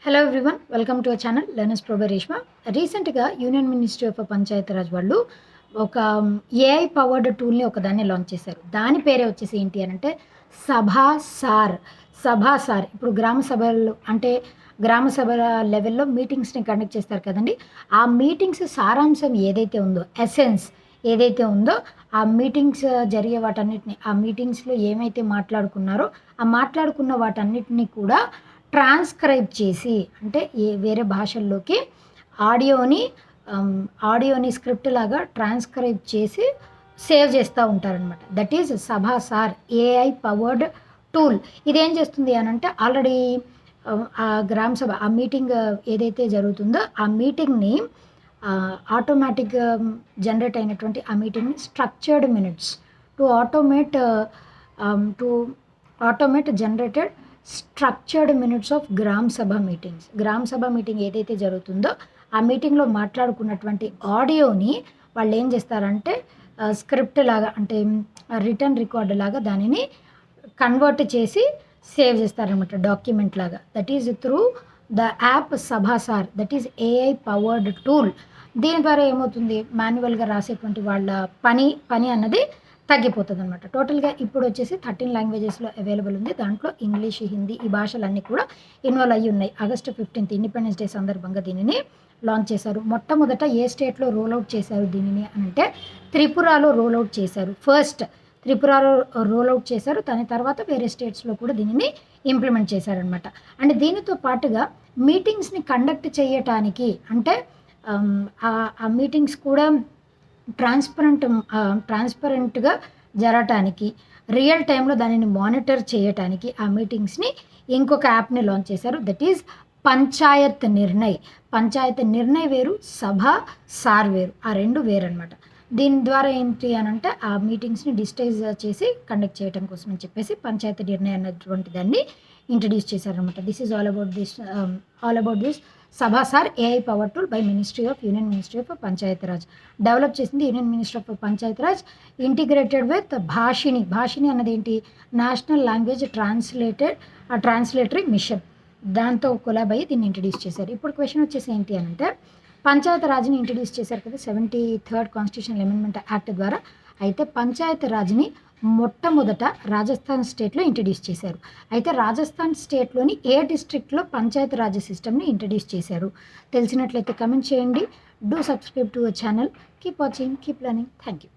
Hello everyone, welcome to our channel learners pro by Reshma. రీసెంట్గా union ministry of Panchayati Raj వాళ్ళు ఒక AI powered టూల్ని ఒకదాన్ని launch చేశారు. దాని పేరే వచ్చేసి ఏంటి అని అంటే సభా సార్. ఇప్పుడు గ్రామ సభలు అంటే గ్రామ సభల లెవెల్లో మీటింగ్స్ని కండక్ట్ చేస్తారు కదండి. ఆ మీటింగ్స్ సారాంశం ఏదైతే ఉందో, ఎసెన్స్ ఏదైతే ఉందో, ఆ మీటింగ్స్ జరిగే వాటన్నిటిని, ఆ మీటింగ్స్లో ఏమైతే మాట్లాడుకున్నారో ఆ మాట్లాడుకున్న వాటన్నిటిని కూడా ట్రాన్స్క్రైబ్ చేసి, అంటే వేరే భాషల్లోకి ఆడియోని స్క్రిప్ట్ లాగా ట్రాన్స్క్రైబ్ చేసి సేవ్ చేస్తూ ఉంటారనమాట. That is SabhaSaar AI powered tool. ఇదేం చేస్తుంది అని అంటే, ఆల్రెడీ ఆ గ్రామ సభ ఆ మీటింగ్ ఏదైతే జరుగుతుందో ఆ మీటింగ్ని ఆటోమేటిక్ జనరేట్ అయినటువంటి ఆ మీటింగ్ని structured minutes to automate generated structured minutes of Gram Sabha meeting ఏదైతే జరుగుతుందో ఆ మీటింగ్లో మాట్లాడుకున్నటువంటి ఆడియోని వాళ్ళు ఏం చేస్తారంటే స్క్రిప్ట్ లాగా, అంటే రిటర్న్ రికార్డ్ లాగా దానిని కన్వర్ట్ చేసి సేవ్ చేస్తారనమాట, డాక్యుమెంట్ లాగా. That is through the app SabhaSaar, that is AI powered tool. దీని ద్వారా ఏమవుతుంది, మాన్యువల్గా రాసేటువంటి వాళ్ళ పని అన్నది తగ్గిపోతుంది అనమాట. టోటల్గా ఇప్పుడు వచ్చేసి 13 లాంగ్వేజెస్లో అవైలబుల్ ఉంది. దాంట్లో ఇంగ్లీష్, హిందీ ఈ భాషలన్నీ కూడా ఇన్వాల్వ్ అయ్యి ఉన్నాయి. ఆగస్టు 15 ఇండిపెండెన్స్ డే సందర్భంగా దీనిని లాంచ్ చేశారు. మొట్టమొదట ఏ స్టేట్లో రోల్అవుట్ చేశారు దీనిని అంటే త్రిపురలో రోల్అవుట్ చేశారు. ఫస్ట్ త్రిపురలో రోల్అవుట్ చేశారు, దాని తర్వాత వేరే స్టేట్స్లో కూడా దీనిని ఇంప్లిమెంట్ చేశారనమాట. అండ్ దీనితో పాటుగా మీటింగ్స్ని కండక్ట్ చేయటానికి, అంటే ఆ మీటింగ్స్ కూడా ట్రాన్స్పరెంట్గా జరగటానికి, రియల్ టైంలో దానిని మానిటర్ చేయటానికి ఆ మీటింగ్స్ని ఇంకొక యాప్ని లాంచ్ చేశారు. దట్ ఈజ్ పంచాయత్ నిర్ణయ్ వేరు, సభాసార్ వేరు, ఆ రెండు వేరు అనమాట. దీని ద్వారా ఏంటి అని అంటే ఆ మీటింగ్స్ని డిజిటైజ్ చేసి కండక్ట్ చేయడం కోసం అని చెప్పేసి పంచాయత్ నిర్ణయ్ అన్నటువంటి దాన్ని ఇంట్రడ్యూస్ చేశారనమాట. This is all about this SabhaSaar AI power tool by union ministry of Panchayati Raj. Develop చేసింది union ministry of Panchayati Raj, integrated with Bhashini అన్నది ఏంటి, నేషనల్ లాంగ్వేజ్ ట్రాన్స్లేటరీ మిషన్. దాంతో కొలాబ్ అయ్యి దీన్ని ఇంట్రడ్యూస్ చేశారు. ఇప్పుడు క్వశ్చన్ వచ్చేసి ఏంటి అని అంటే, పంచాయతీ రాజ్ని ఇంట్రడ్యూస్ చేశారు కదా 73rd కాన్స్టిట్యూషనల్ అమెండ్మెంట్ యాక్ట్ ద్వారా. అయితే పంచాయతీ రాజ్ని మొట్టమొదట రాజస్థాన్ స్టేట్లో ఇంట్రడ్యూస్ చేశారు. అయితే రాజస్థాన్ స్టేట్లోని ఏ డిస్ట్రిక్ట్లో పంచాయతీ రాజ్ సిస్టమ్ని ఇంట్రడ్యూస్ చేశారు తెలిసినట్లయితే కమెంట్ చేయండి. Do subscribe to our channel. Keep watching, keep learning. Thank you.